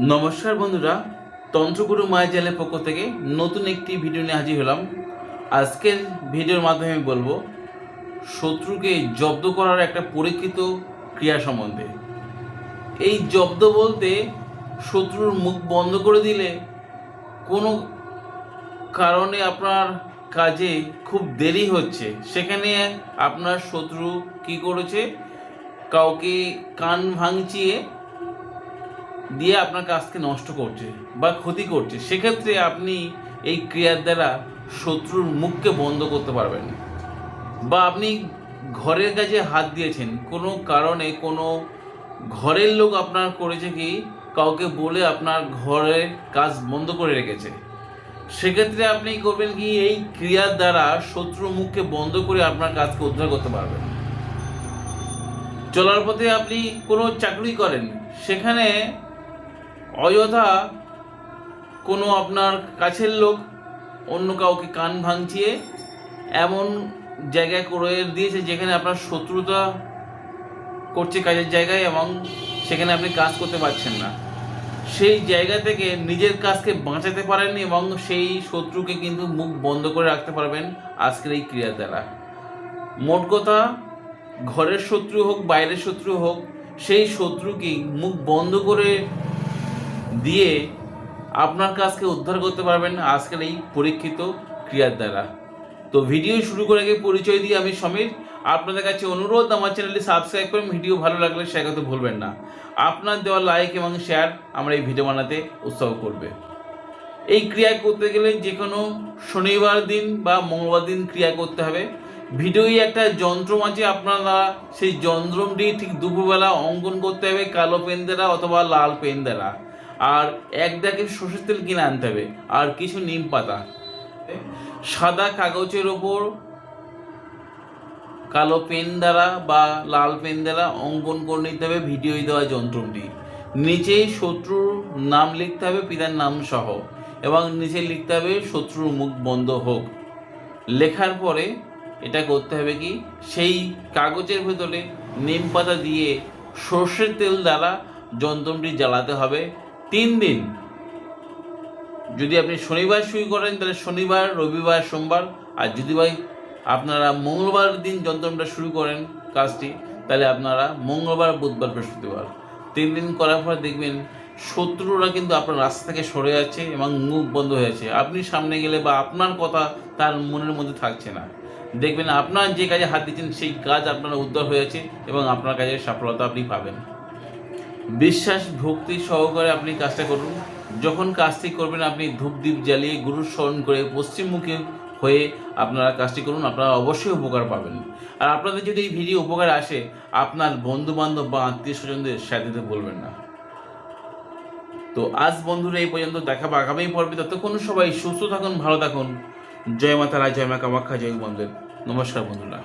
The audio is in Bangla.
নমস্কার বন্ধুরা, তন্ত্রগুরু মায়াজালের পক্ষ থেকে নতুন একটি ভিডিও নিয়ে হাজির হলাম। আজকের ভিডিওর মাধ্যমে আমি বলবো শত্রুকে জব্দ করার একটা পরীক্ষিত ক্রিয়া সম্বন্ধে। এই জব্দ বলতে শত্রুর মুখ বন্ধ করে দিলে কোনো কারণে আপনার কাজে খুব দেরি হচ্ছে, সেখানে আপনার শত্রু কি করেছে, কাউকে কান ভাঙচিয়ে দিয়ে আপনার কাজকে নষ্ট করছে বা ক্ষতি করছে, সেক্ষেত্রে আপনি এই ক্রিয়ার দ্বারা শত্রুর মুখকে বন্ধ করতে পারবেন। বা আপনি ঘরের কাজে হাত দিয়েছেন, কোনো কারণে কোনো ঘরের লোক আপনার করেছে কি, কাউকে বলে আপনার ঘরের কাজ বন্ধ করে রেখেছে, সেক্ষেত্রে আপনি করবেন কি, এই ক্রিয়ার দ্বারা শত্রুর মুখকে বন্ধ করে আপনার কাজকে উদ্ধার করতে পারবেন। চলার পথে আপনি কোনো চাকরি করেন, সেখানে অযথা কোনো আপনার কাছের লোক অন্য কাউকে কান ভাঙচিয়ে এমন জায়গায় করে দিয়েছে যেখানে আপনার শত্রুতা করছে কাজের জায়গায়, এবং সেখানে আপনি কাজ করতে পারছেন না। সেই জায়গা থেকে নিজের কাজকে বাঁচাতে পারেন এবং সেই শত্রুকে কিন্তু মুখ বন্ধ করে রাখতে পারবেন আজকের এই ক্রিয়ার দ্বারা। মোট কথা, ঘরের শত্রু হোক বাইরের শত্রু হোক, সেই শত্রুকে মুখ বন্ধ করে দিয়ে আপনার কাজকে উদ্ধার করতে পারবেন আজকের এই পরীক্ষিত ক্রিয়ার দ্বারা। তো ভিডিও শুরু করে আগে পরিচয় দিয়ে আমি সমীর। আপনাদের কাছে অনুরোধ, আমার চ্যানেলটি সাবস্ক্রাইব করুন, ভিডিও ভালো লাগলে শেয়ার করতে ভুলবেন না। আপনার দেওয়া লাইক এবং শেয়ার আমার এই ভিডিও বানাতে উৎসাহ করবে। এই ক্রিয়া করতে গেলে যে কোনো শনিবার দিন বা মঙ্গলবার দিন ক্রিয়া করতে হবে। ভিডিওই একটা যন্ত্রম আছে, আপনারা সেই যন্ত্রমটি ঠিক দুপুরবেলা অঙ্কন করতে হবে কালো পেন দ্বারা অথবা লাল পেন দ্বারা। আর এক দাগে সরষের তেল কিনে আনতে হবে, আর কিছু নিম পাতা। সাদা কাগজের ওপর কালো পেন দ্বারা বা লাল পেন দ্বারা অঙ্কন করে নিতে হবে ভিডিও দেওয়া যন্ত্রটি। নিচেই শত্রুর নাম লিখতে হবে, পিতার নাম সহ, এবং নিচে লিখতে হবে শত্রুর মুখ বন্ধ হোক। লেখার পরে এটা করতে হবে কি, সেই কাগজের ভেতরে নিম পাতা দিয়ে সর্ষের তেল দ্বারা যন্ত্রটি জ্বালাতে হবে 3 দিন। যদি আপনি শনিবার শুরু করেন তাহলে শনিবার, রবিবার, সোমবার, আর যদি ভাই আপনারা মঙ্গলবার দিন যন্ত্রটা শুরু করেন কাজটি, তাহলে আপনারা মঙ্গলবার, বুধবার, বৃহস্পতিবার 3 দিন করার পর দেখবেন শত্রুরা কিন্তু আপনার রাস্তা থেকে সরে যাচ্ছে এবং মুখ বন্ধ হয়ে যাচ্ছে। আপনি সামনে গেলে বা আপনার কথা তার মনের মধ্যে থাকছে না, দেখবেন আপনার যে কাজে হাত দিচ্ছেন সেই কাজ আপনার উদ্ধার হয়ে যাচ্ছে এবং আপনার কাজের সফলতা আপনি পাবেন। বিশ্বাস ভক্তি সহকারে আপনি কাজটা করুন। যখন কাজটি করবেন আপনি ধূপ দ্বীপ জ্বালিয়ে গুরুর স্মরণ করে পশ্চিমমুখী হয়ে আপনারা কাজটি করুন, আপনারা অবশ্যই উপকার পাবেন। আর আপনাদের যদি এই ভিডিও উপকার আসে, আপনার বন্ধু বান্ধব বা আত্মীয় স্বজনদের শেয়ার দিতে বলবেন না। তো আজ বন্ধুরা এই পর্যন্ত, দেখাবো আগামী পর্বে। ততক্ষণ সবাই সুস্থ থাকুন, ভালো থাকুন। জয় মা তারা, জয় মা কামাখ্যা, জয় বন্ধুদের। নমস্কার বন্ধুরা।